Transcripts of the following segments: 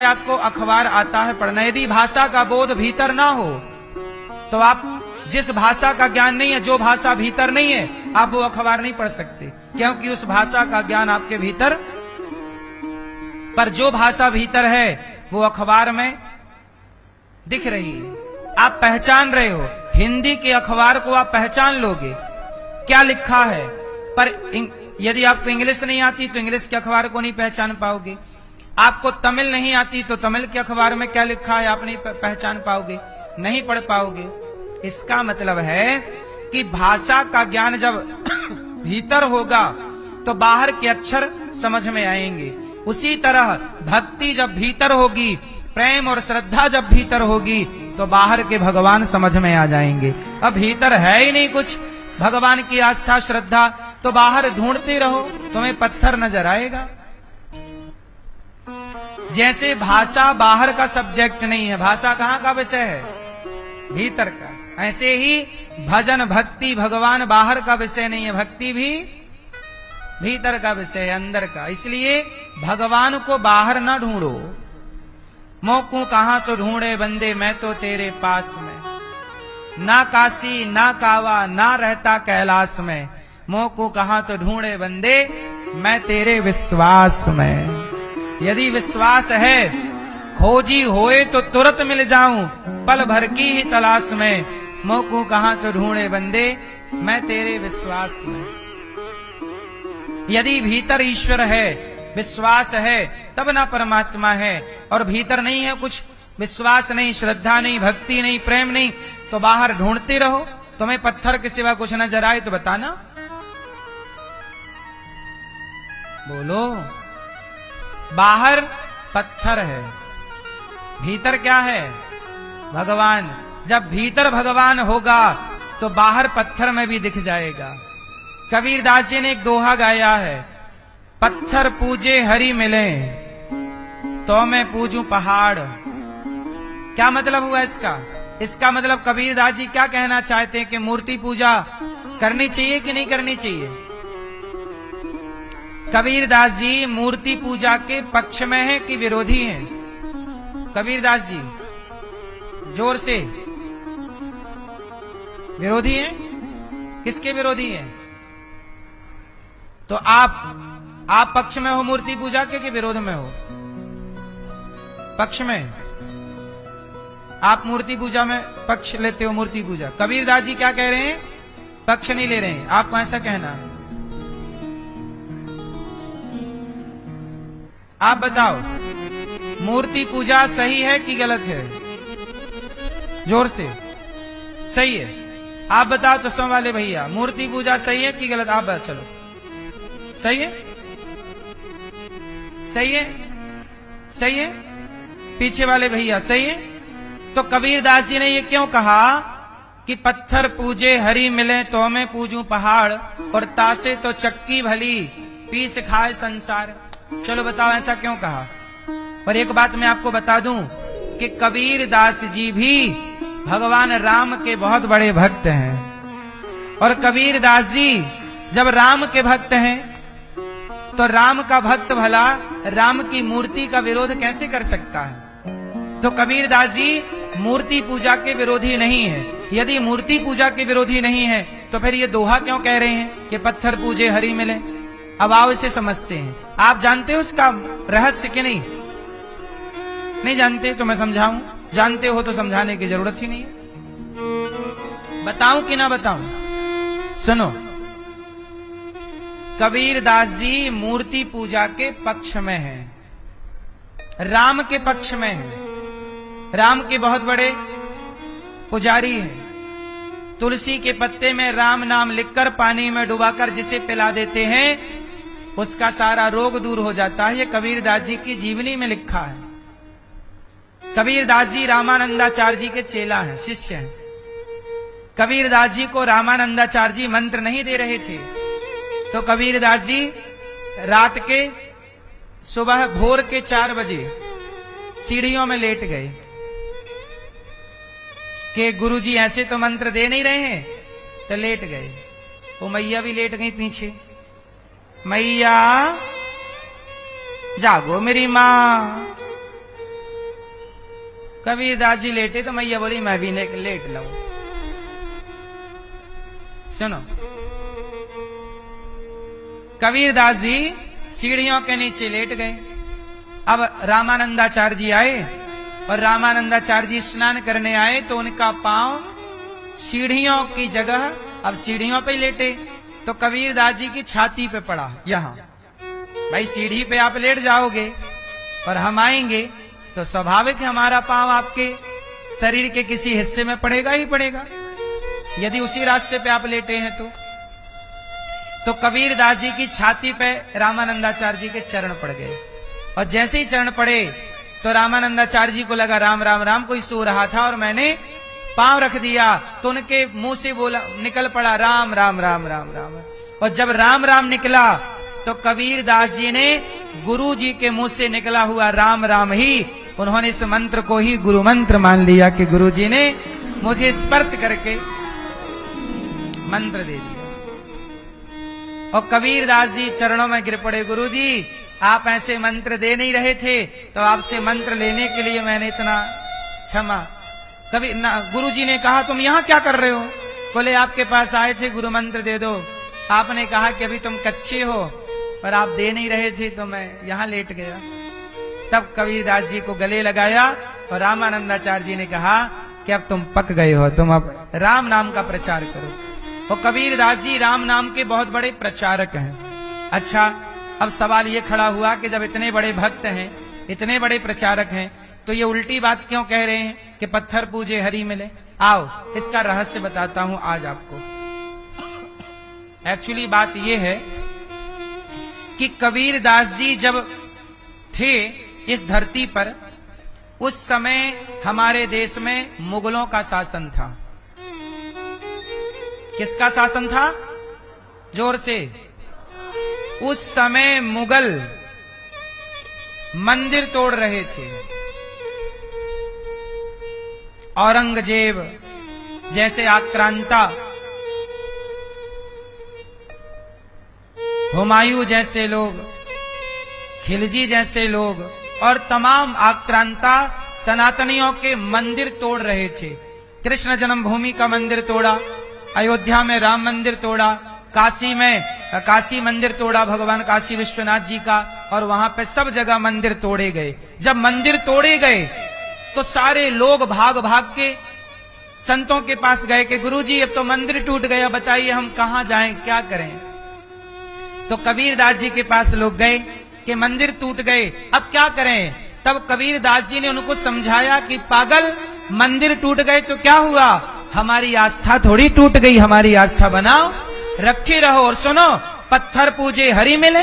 आपको अखबार आता है पढ़ना, यदि भाषा का बोध भीतर ना हो तो आप जिस भाषा का ज्ञान नहीं है, जो भाषा भीतर नहीं है, आप वो अखबार नहीं पढ़ सकते, क्योंकि उस भाषा का ज्ञान आपके भीतर, पर जो भाषा भीतर है वो अखबार में दिख रही है, आप पहचान रहे हो। हिंदी के अखबार को आप पहचान लोगे क्या लिखा है, पर यदि आपको इंग्लिश नहीं आती तो इंग्लिश के अखबार को नहीं पहचान पाओगे। आपको तमिल नहीं आती तो तमिल के अखबार में क्या लिखा है आप नहीं पहचान पाओगे, नहीं पढ़ पाओगे। इसका मतलब है कि भाषा का ज्ञान जब भीतर होगा तो बाहर के अक्षर समझ में आएंगे। उसी तरह भक्ति जब भीतर होगी, प्रेम और श्रद्धा जब भीतर होगी तो बाहर के भगवान समझ में आ जाएंगे। अब भीतर है ही नहीं कुछ भगवान की आस्था श्रद्धा, तो बाहर ढूंढते रहो, तुम्हें पत्थर नजर आएगा। जैसे भाषा बाहर का सब्जेक्ट नहीं है, भाषा कहाँ का विषय है, भीतर का, ऐसे ही भजन भक्ति भगवान बाहर का विषय नहीं है, भक्ति भी भीतर का विषय है, अंदर का। इसलिए भगवान को बाहर ना ढूंढो। मोकू कहाँ तो ढूंढे बंदे मैं तो तेरे पास में, ना काशी ना कावा ना रहता कैलाश में, मोकू कहाँ तो ढूंढे बंदे मैं तेरे विश्वास में। यदि विश्वास है, खोजी होए तो तुरंत मिल जाऊं, पल भर की ही तलाश में, मोकू कहाँ तो ढूंढे बंदे मैं तेरे विश्वास में। यदि भीतर ईश्वर है, विश्वास है, तब ना परमात्मा है, और भीतर नहीं है कुछ, विश्वास नहीं, श्रद्धा नहीं, भक्ति नहीं, प्रेम नहीं, तो बाहर ढूंढते रहो। तुम्हें पत्थर के सिवा कुछ नजर आए तो बताना, बोलो। बाहर पत्थर है, भीतर क्या है, भगवान। जब भीतर भगवान होगा तो बाहर पत्थर में भी दिख जाएगा। कबीरदास जी ने एक दोहा गाया है, पत्थर पूजे हरि मिले तो मैं पूजूं पहाड़। क्या मतलब हुआ इसका? इसका मतलब कबीरदास जी क्या कहना चाहते हैं कि मूर्ति पूजा करनी चाहिए कि नहीं करनी चाहिए? कबीरदास जी मूर्ति पूजा के पक्ष में है कि विरोधी हैं? कबीरदास जी जोर से, विरोधी हैं। किसके विरोधी हैं? तो आप पक्ष में हो मूर्ति पूजा के कि विरोध में हो? पक्ष में। आप मूर्ति पूजा में पक्ष लेते हो, मूर्ति पूजा। कबीरदास जी क्या कह रहे हैं? पक्ष नहीं ले रहे हैं। आपको ऐसा कहना है, आप बताओ, मूर्ति पूजा सही है कि गलत है? जोर से। सही है। आप बताओ चश्मा वाले भैया, मूर्ति पूजा सही है कि गलत? आप बताओ। चलो, सही है, सही है, सही है। पीछे वाले भैया सही है। तो कबीरदास जी ने ये क्यों कहा कि पत्थर पूजे हरि मिले तो मैं पूजूं पहाड़, और तासे तो चक्की भली पीस खाए संसार। चलो बताओ ऐसा क्यों कहा? पर एक बात मैं आपको बता दूं कि कबीरदास जी भी भगवान राम के बहुत बड़े भक्त हैं, और कबीरदास जी जब राम के भक्त हैं तो राम का भक्त भला राम की मूर्ति का विरोध कैसे कर सकता है? तो कबीरदास जी मूर्ति पूजा के विरोधी नहीं है। यदि मूर्ति पूजा के विरोधी नहीं है तो फिर ये दोहा क्यों कह रहे हैं कि पत्थर पूजे हरि मिले? अब आओ इसे समझते हैं। आप जानते हो उसका रहस्य कि नहीं? नहीं जानते तो मैं समझाऊं। जानते हो तो समझाने की जरूरत ही नहीं है। बताऊं कि ना बताऊं? सुनो, कबीरदास जी मूर्ति पूजा के पक्ष में हैं, राम के पक्ष में हैं। राम के बहुत बड़े पुजारी हैं। तुलसी के पत्ते में राम नाम लिखकर पानी में डुबाकर जिसे पिला देते हैं उसका सारा रोग दूर हो जाता है। ये कबीरदास जी की जीवनी में लिखा है। कबीरदास जी रामानंदाचार्य जी के चेला हैं, शिष्य हैं। कबीरदास जी को रामानंदाचार्य जी मंत्र नहीं दे रहे थे, तो कबीरदास जी रात के सुबह भोर के 4 बजे सीढ़ियों में लेट गए कि गुरुजी ऐसे तो मंत्र दे नहीं रहे हैं, तो लेट गए। वो मैया भी लेट गई पीछे। मैया जागो मेरी माँ, कबीरदास जी लेटे तो मैया बोली मैं भी लेट लूं। सुनो, कबीरदास जी सीढ़ियों के नीचे लेट गए। अब रामानंदाचार्य जी आए और रामानंदाचार्य जी स्नान करने आए तो उनका पांव सीढ़ियों की जगह अब सीढ़ियों पे लेटे तो कबीरदास जी की छाती पे पड़ा। यहां भाई सीढ़ी पे आप लेट जाओगे और हम आएंगे तो स्वाभाविक है हमारा पांव आपके शरीर के किसी हिस्से में पड़ेगा ही पड़ेगा, यदि उसी रास्ते पे आप लेटे हैं तो कबीरदास जी की छाती पे रामानंदाचार्य जी के चरण पड़ गए। और जैसे ही चरण पड़े तो रामानंदाचार्य जी को लगा राम राम राम कोई सो रहा था और मैंने पांव रख दिया, तो उनके मुंह से बोला निकल पड़ा राम राम राम राम राम। और जब राम राम निकला तो कबीरदास जी ने गुरु जी के मुंह से निकला हुआ राम राम ही उन्होंने इस मंत्र को ही गुरु मंत्र मान लिया कि गुरु जी ने मुझे स्पर्श करके मंत्र दे दिया। और कबीरदास जी चरणों में गिर पड़े, गुरु जी आप ऐसे मंत्र दे नहीं रहे थे तो आपसे मंत्र लेने के लिए मैंने इतना क्षमा। कभी गुरु जी ने कहा तुम यहाँ क्या कर रहे हो? बोले आपके पास आए थे गुरु मंत्र दे दो, आपने कहा कि अभी तुम कच्चे हो पर आप दे नहीं रहे थे तो मैं यहाँ लेट गया। तब कबीरदास जी को गले लगाया और रामानंदाचार्य जी ने कहा कि अब तुम पक गए हो, तुम अब राम नाम का प्रचार करो। और कबीरदास जी राम नाम के बहुत बड़े प्रचारक हैं। अच्छा, अब सवाल ये खड़ा हुआ कि जब इतने बड़े भक्त हैं, इतने बड़े प्रचारक हैं, तो ये उल्टी बात क्यों कह रहे हैं कि पत्थर पूजे हरि मिले? आओ इसका रहस्य बताता हूं आज आपको। एक्चुअली बात ये है कि कबीरदास जी जब थे इस धरती पर, उस समय हमारे देश में मुगलों का शासन था। किसका शासन था? जोर से। उस समय मुगल मंदिर तोड़ रहे थे। औरंगजेब जैसे आक्रांता, हुमायूं जैसे लोग, खिलजी जैसे लोग और तमाम आक्रांता सनातनियों के मंदिर तोड़ रहे थे। कृष्ण जन्मभूमि का मंदिर तोड़ा, अयोध्या में राम मंदिर तोड़ा, काशी में काशी मंदिर तोड़ा भगवान काशी विश्वनाथ जी का, और वहां पे सब जगह मंदिर तोड़े गए। जब मंदिर तोड़े गए तो सारे लोग भाग भाग के संतों के पास गए कि गुरुजी अब तो मंदिर टूट गया, बताइए हम कहां जाएं, क्या करें? तो कबीरदास जी के पास लोग गए कि मंदिर टूट गए, अब क्या करें? तब कबीरदास जी ने उनको समझाया कि पागल, मंदिर टूट गए तो क्या हुआ, हमारी आस्था थोड़ी टूट गई, हमारी आस्था बनाओ रखे रहो। और सुनो, पत्थर पूजे हरि मिले,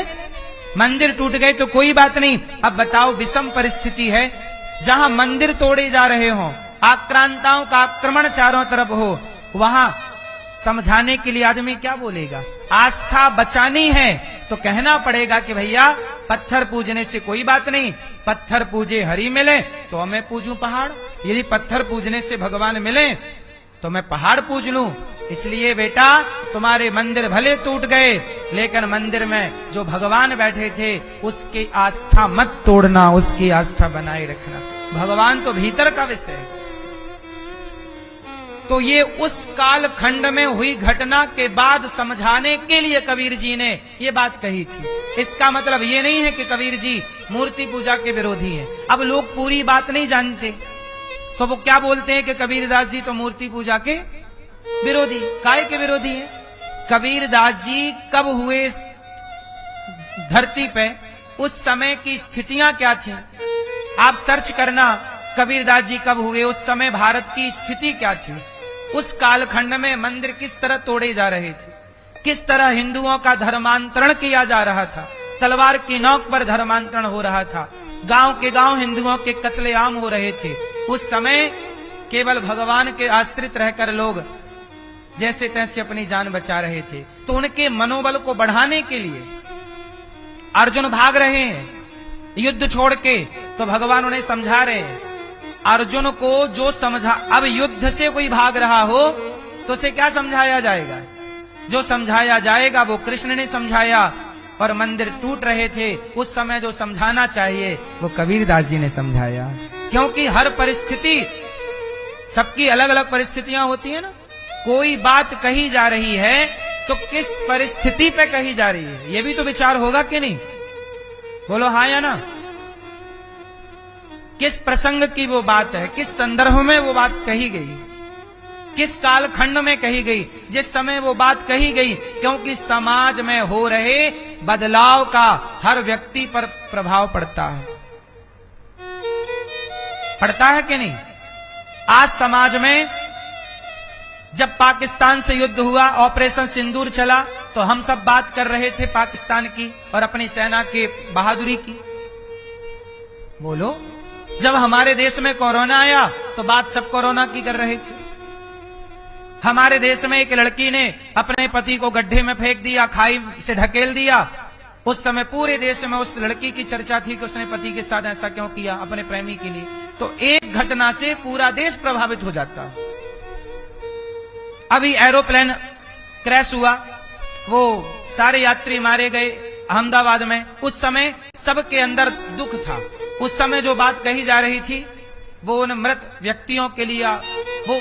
मंदिर टूट गए तो कोई बात नहीं। अब बताओ विषम परिस्थिति है, जहां मंदिर तोड़े जा रहे हो, आक्रांताओं का आक्रमण चारों तरफ हो, वहां समझाने के लिए आदमी क्या बोलेगा? आस्था बचानी है तो कहना पड़ेगा कि भैया पत्थर पूजने से कोई बात नहीं, पत्थर पूजे हरि मिले तो मैं पूजूं पहाड़, यदि पत्थर पूजने से भगवान मिले तो मैं पहाड़ पूज लूं। इसलिए बेटा तुम्हारे मंदिर भले टूट गए लेकिन मंदिर में जो भगवान बैठे थे उसकी आस्था मत तोड़ना, उसकी आस्था बनाए रखना। भगवान तो भीतर का विषय है। तो ये उस काल खंड में हुई घटना के बाद समझाने के लिए कबीर जी ने ये बात कही थी। इसका मतलब ये नहीं है कि कबीर जी मूर्ति पूजा के विरोधी हैं। अब लोग पूरी बात नहीं जानते तो वो क्या बोलते हैं कि कबीरदास जी तो मूर्ति पूजा के विरोधी। काय के विरोधी है? कबीरदास जी कब हुए इस धरती पे, उस समय की स्थितियां क्या थी? आप सर्च करना कबीरदास जी कब हुए, उस समय भारत की स्थिति क्या थी, उस कालखंड में मंदिर किस तरह तोड़े जा रहे थे, किस तरह हिंदुओं का धर्मांतरण किया जा रहा था, तलवार की नोक पर धर्मांतरण हो रहा था, गांव के गांव हिंदुओं के कत्लेआम हो रहे थे। उस समय केवल भगवान के आश्रित रहकर लोग जैसे तैसे अपनी जान बचा रहे थे। तो उनके मनोबल को बढ़ाने के लिए अर्जुन भाग रहे हैं युद्ध छोड़ के, तो भगवान उन्हें समझा रहे हैं। अर्जुन को जो समझा, अब युद्ध से कोई भाग रहा हो तो उसे क्या समझाया जाएगा? जो समझाया जाएगा वो कृष्ण ने समझाया। और मंदिर टूट रहे थे उस समय जो समझाना चाहिए वो कबीरदास जी ने समझाया। क्योंकि हर परिस्थिति, सबकी अलग अलग परिस्थितियां होती है ना। कोई बात कही जा रही है तो किस परिस्थिति पे कही जा रही है, यह भी तो विचार होगा कि नहीं? बोलो हाँ या ना। किस प्रसंग की वो बात है, किस संदर्भ में वो बात कही गई, किस कालखंड में कही गई, जिस समय वो बात कही गई, क्योंकि समाज में हो रहे बदलाव का हर व्यक्ति पर प्रभाव पड़ता है। पड़ता है कि नहीं? आज समाज में जब पाकिस्तान से युद्ध हुआ, ऑपरेशन सिंदूर चला, तो हम सब बात कर रहे थे पाकिस्तान की और अपनी सेना के बहादुरी की। बोलो, जब हमारे देश में कोरोना आया तो बात सब कोरोना की कर रहे थे। हमारे देश में एक लड़की ने अपने पति को गड्ढे में फेंक दिया, खाई से ढकेल दिया। उस समय पूरे देश में उस लड़की की चर्चा थी कि उसने पति के साथ ऐसा क्यों किया, अपने प्रेमी के लिए। तो एक घटना से पूरा देश प्रभावित हो जाता है। अभी एरोप्लेन क्रैश हुआ, वो सारे यात्री मारे गए अहमदाबाद में। उस समय सबके अंदर दुख था। उस समय जो बात कही जा रही थी वो उन मृत व्यक्तियों के लिए वो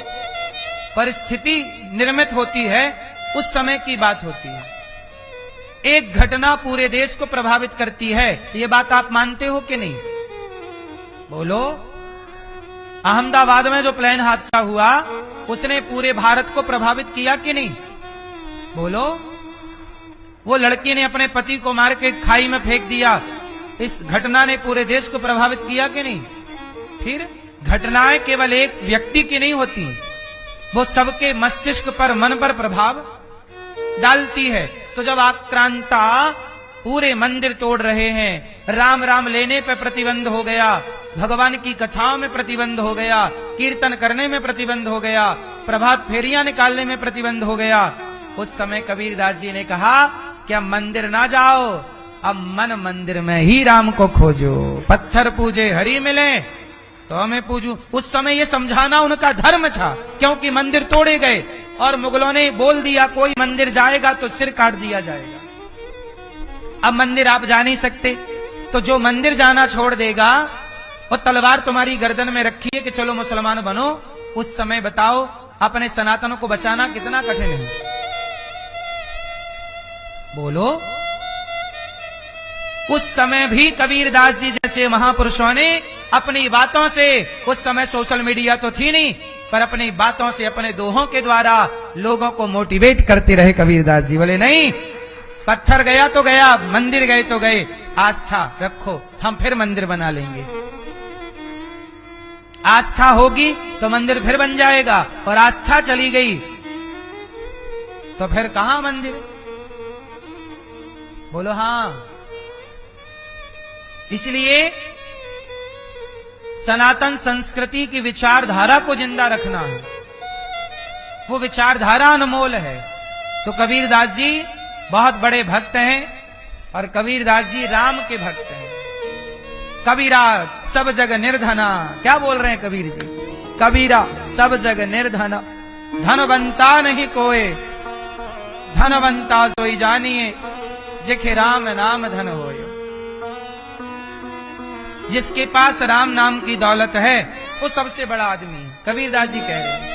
परिस्थिति निर्मित होती है, उस समय की बात होती है। एक घटना पूरे देश को प्रभावित करती है, ये बात आप मानते हो कि नहीं? बोलो। अहमदाबाद में जो प्लेन हादसा हुआ उसने पूरे भारत को प्रभावित किया कि नहीं? बोलो। वो लड़की ने अपने पति को मार के खाई में फेंक दिया, इस घटना ने पूरे देश को प्रभावित किया कि नहीं? फिर घटनाएं केवल एक व्यक्ति की नहीं होती, वो सबके मस्तिष्क पर, मन पर प्रभाव डालती है। तो जब आक्रांता पूरे मंदिर तोड़ रहे हैं, राम राम लेने पे प्रतिबंध हो गया, भगवान की कथाओं में प्रतिबंध हो गया, कीर्तन करने में प्रतिबंध हो गया, प्रभात फेरियां निकालने में प्रतिबंध हो गया, उस समय कबीरदास जी ने कहा कि अब मंदिर ना जाओ, अब मन मंदिर में ही राम को खोजो। पत्थर पूजे हरि मिले तो हमें पूजू। उस समय ये समझाना उनका धर्म था, क्योंकि मंदिर तोड़े गए और मुगलों ने बोल दिया कोई मंदिर जाएगा तो सिर काट दिया जाएगा। अब मंदिर आप जा नहीं सकते, तो जो मंदिर जाना छोड़ देगा और तलवार तुम्हारी गर्दन में रखी है कि चलो मुसलमान बनो, उस समय बताओ अपने सनातन को बचाना कितना कठिन है। बोलो। उस समय भी कबीरदास जी जैसे महापुरुषों ने अपनी बातों से, उस समय सोशल मीडिया तो थी नहीं, पर अपनी बातों से, अपने दोहों के द्वारा लोगों को मोटिवेट करते रहे कबीरदास जी। बोले नहीं, पत्थर गया तो गया, मंदिर गए तो गए, आस्था रखो, हम फिर मंदिर बना लेंगे। आस्था होगी तो मंदिर फिर बन जाएगा, और आस्था चली गई तो फिर कहां मंदिर? बोलो हाँ। इसलिए सनातन संस्कृति की विचारधारा को जिंदा रखना है, वो विचारधारा अनमोल है। तो कबीरदास जी बहुत बड़े भक्त हैं, और कबीरदास जी राम के भक्त हैं। कबीरा सब जग निर्धना, क्या बोल रहे हैं कबीर जी? कबीरा सब जग निर्धना, धनवंता नहीं कोय, धनवंता सोई जानिए, जेखे राम नाम धन होय। जिसके पास राम नाम की दौलत है वो सबसे बड़ा आदमी है। कबीरदास जी कह रहे हैं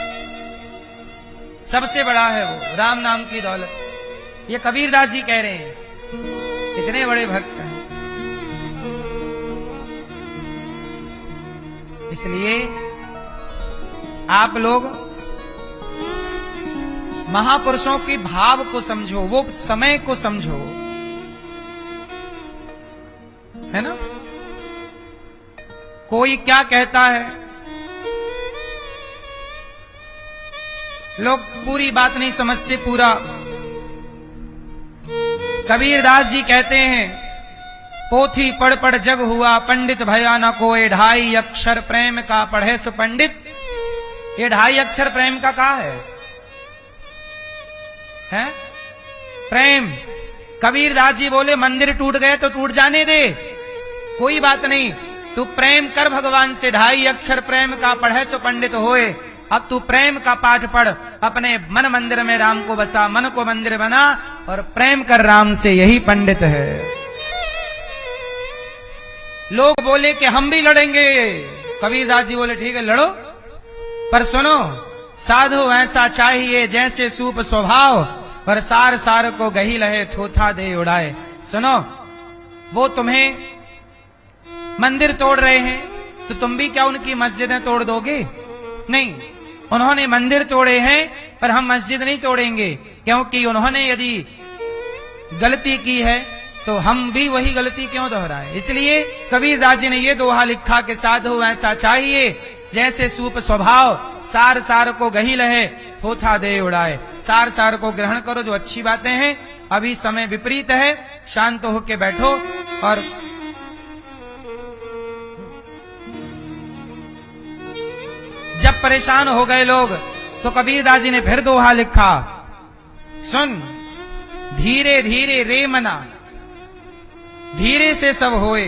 सबसे बड़ा है वो, राम नाम की दौलत। ये कबीरदास जी कह रहे हैं, कितने बड़े भक्त हैं। इसलिए आप लोग महापुरुषों के भाव को समझो, वो समय को समझो, है ना? कोई क्या कहता है, लोग पूरी बात नहीं समझते पूरा। कबीरदास जी कहते हैं, पोथी पढ़ पढ़ जग हुआ पंडित भया न कोय, 2.5 अक्षर प्रेम का पढ़े सो पंडित। ये 2.5 अक्षर प्रेम का कहा है? प्रेम। कबीरदास जी बोले मंदिर टूट गए तो टूट जाने दे, कोई बात नहीं, तू प्रेम कर भगवान से। 2.5 अक्षर प्रेम का पढ़े सो पंडित होए। अब तू प्रेम का पाठ पढ़, अपने मन मंदिर में राम को बसा, मन को मंदिर बना और प्रेम कर राम से, यही पंडित है। लोग बोले कि हम भी लड़ेंगे, कबीरदास जी बोले ठीक है लड़ो, पर सुनो साधु ऐसा चाहिए जैसे सूप स्वभाव, पर सार सार को गही लहे थोथा दे उड़ाए। सुनो वो तुम्हें मंदिर तोड़ रहे हैं तो तुम भी क्या उनकी मस्जिदें तोड़ दोगे? नहीं, उन्होंने मंदिर तोड़े हैं पर हम मस्जिद नहीं तोड़ेंगे, क्योंकि उन्होंने यदि गलती की है तो हम भी वही गलती क्यों दोहराएं। इसलिए कबीरदास जी ने ये दोहा लिखा कि साधु ऐसा चाहिए जैसे सूप स्वभाव, सार सार को गही लहे थोथा दे उड़ाए। सार सार को ग्रहण करो जो अच्छी बातें हैं। अभी समय विपरीत है, शांत होके बैठो। और जब परेशान हो गए लोग तो कबीरदास जी ने फिर दोहा लिखा, सुन धीरे धीरे रे मना, धीरे से सब होए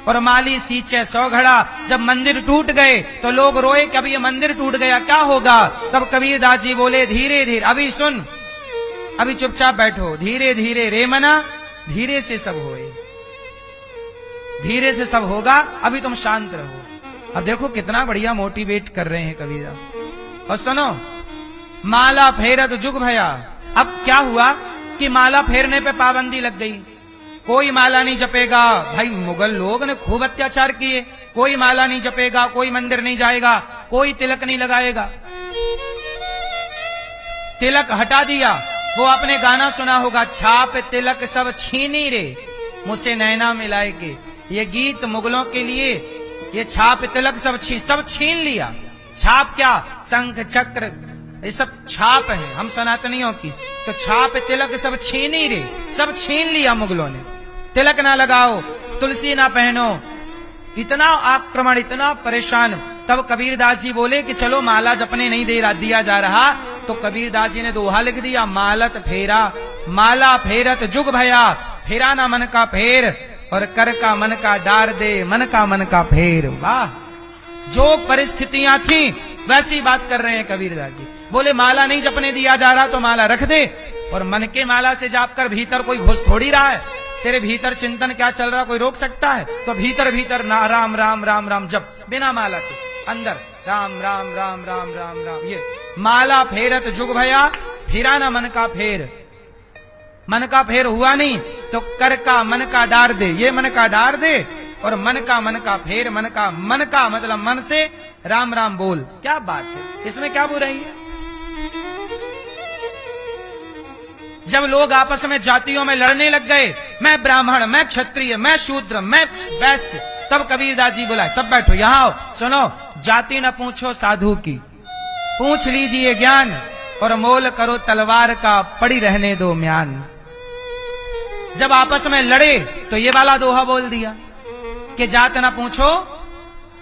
और माली सींचे 100 घड़ा। जब मंदिर टूट गए तो लोग रोए कि अब ये मंदिर टूट गया क्या होगा। तब कबीरदास जी बोले धीरे धीरे, अभी सुन, अभी चुपचाप बैठो, धीरे धीरे रे मना, धीरे से सब होए, धीरे से सब होगा, अभी तुम शांत रहो। अब देखो कितना बढ़िया मोटिवेट कर रहे हैं कबीरदास। और सुनो माला फेरत जुग भया। अब क्या हुआ कि माला फेरने पे पाबंदी लग गई, कोई माला नहीं जपेगा। भाई मुगल लोग ने खूब अत्याचार किए, कोई माला नहीं जपेगा, कोई मंदिर नहीं जाएगा, कोई तिलक नहीं लगाएगा। तिलक हटा दिया। वो आपने गाना सुना होगा, छाप तिलक सब छीनी रे मुझसे नैना मिलाए के। ये गीत मुगलों के लिए, ये छाप तिलक सब छीन लिया। छाप क्या, शंख चक्र ये सब छाप है हम सनातनियों की। तो छाप तिलक सब छीनी रे, सब छीन लिया मुगलों ने। तिलक ना लगाओ, तुलसी ना पहनो, इतना आक्रमण, इतना परेशान। तब कबीरदास जी बोले कि चलो माला जपने नहीं दिया जा रहा। तो कबीरदास जी ने दोहा लिख दिया, मालत फेरा माला फेरत जुग भया, फेरा ना मन का फेर और कर का मन का डार दे, मन का फेर। वाह, जो परिस्थितियां थी वैसी बात कर रहे हैं कबीरदास जी। बोले माला नहीं जपने दिया जा रहा तो माला रख दे, और मन के माला से जाप कर भीतर कोई घुस थोड़ी रहा है। तेरे भीतर चिंतन क्या चल रहा कोई रोक सकता है? तो भीतर ना राम राम राम राम जप, बिना माला के अंदर राम राम राम राम राम राम। ये माला फेरत जुग भया, फिरा ना मन का फेर। मन का फेर हुआ नहीं तो कर का मन का डार दे, ये मन का डार दे और मन का फेर। मन का मतलब मन से राम राम बोल। क्या बात है, इसमें क्या बुराई है? जब लोग आपस में जातियों में लड़ने लग गए, मैं ब्राह्मण, मैं क्षत्रिय, मैं शूद्र, मैं वैश्य, तब कबीरदास जी बोला सब बैठो यहां आओ, सुनो जाति न पूछो साधु की, पूछ लीजिए ज्ञान और मोल करो तलवार का, पड़ी रहने दो म्यान। जब आपस में लड़े तो ये वाला दोहा बोल दिया कि जात न पूछो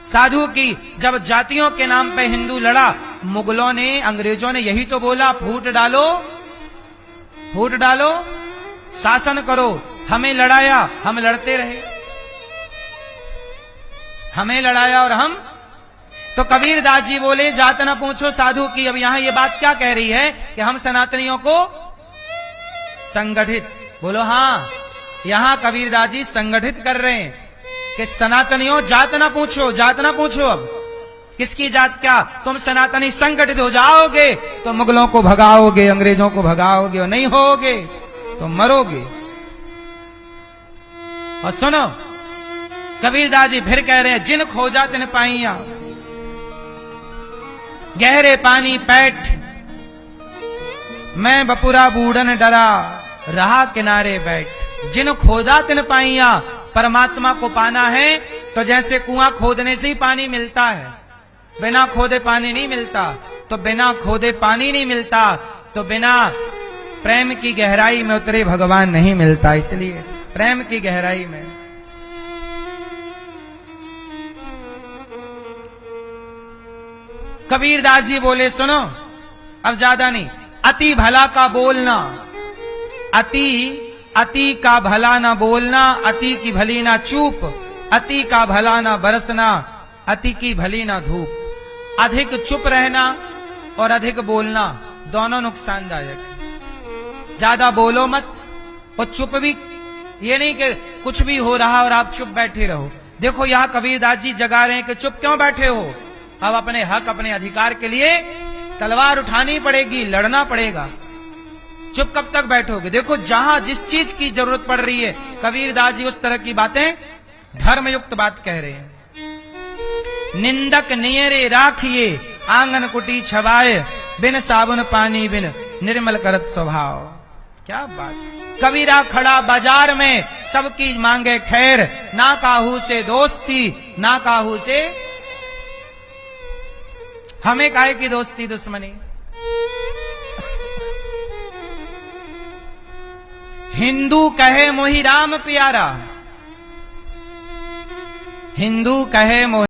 साधु की। जब जातियों के नाम पे हिंदू लड़ा, मुगलों ने, अंग्रेजों ने यही तो बोला, फूट डालो, शासन करो। हमें लड़ाया, हम लड़ते रहे, हमें लड़ाया और हम। तो कबीरदास जी बोले जात न पूछो साधु की। अब यहां ये बात क्या कह रही है कि हम सनातनियों को संगठित, बोलो हाँ, यहां कबीरदास जी संगठित कर रहे हैं कि सनातनियों जात ना पूछो, जात ना पूछो। अब किसकी जात क्या, तुम सनातनी संगठित हो जाओगे तो मुगलों को भगाओगे, अंग्रेजों को भगाओगे, और नहीं होगे तो मरोगे। और सुनो कबीरदास जी फिर कह रहे हैं, जिन खोजा तिन पाइया, गहरे पानी पैठ, मैं बपुरा बूढ़न डरा, रहा किनारे बैठ। जिन खोदा तिन पाइया, परमात्मा को पाना है तो जैसे कुआं खोदने से ही पानी मिलता है, बिना खोदे पानी नहीं मिलता। तो बिना खोदे पानी नहीं मिलता तो बिना प्रेम की गहराई में उतरे भगवान नहीं मिलता। इसलिए प्रेम की गहराई में। कबीरदास जी बोले सुनो, अब ज्यादा नहीं, अति भला का बोलना, अति का भला ना बोलना, अति की भली ना चूप, अति का भला ना बरसना, अति की भली ना धूप। अधिक चुप रहना और अधिक बोलना दोनों नुकसानदायक। ज्यादा बोलो मत और चुप भी, ये नहीं कि कुछ भी हो रहा और आप चुप बैठे रहो। देखो यहां कबीरदास जी जगा रहे हैं कि चुप क्यों बैठे हो, अब अपने हक अपने अधिकार के लिए तलवार उठानी पड़ेगी, लड़ना पड़ेगा। चुप कब तक बैठोगे? देखो जहां जिस चीज की जरूरत पड़ रही है, कबीरदास जी उस तरह की बातें धर्मयुक्त बात कह रहे हैं। निंदक नियरे राखिए आंगन कुटी छवाए, बिन साबुन पानी बिन निर्मल करत स्वभाव। क्या बात! कबीरा खड़ा बाजार में सबकी मांगे खैर, ना काहू से दोस्ती ना काहू से, हमें काहे की दोस्ती दुश्मनी। हिंदू कहे मोहि राम प्यारा, हिंदू कहे मोहि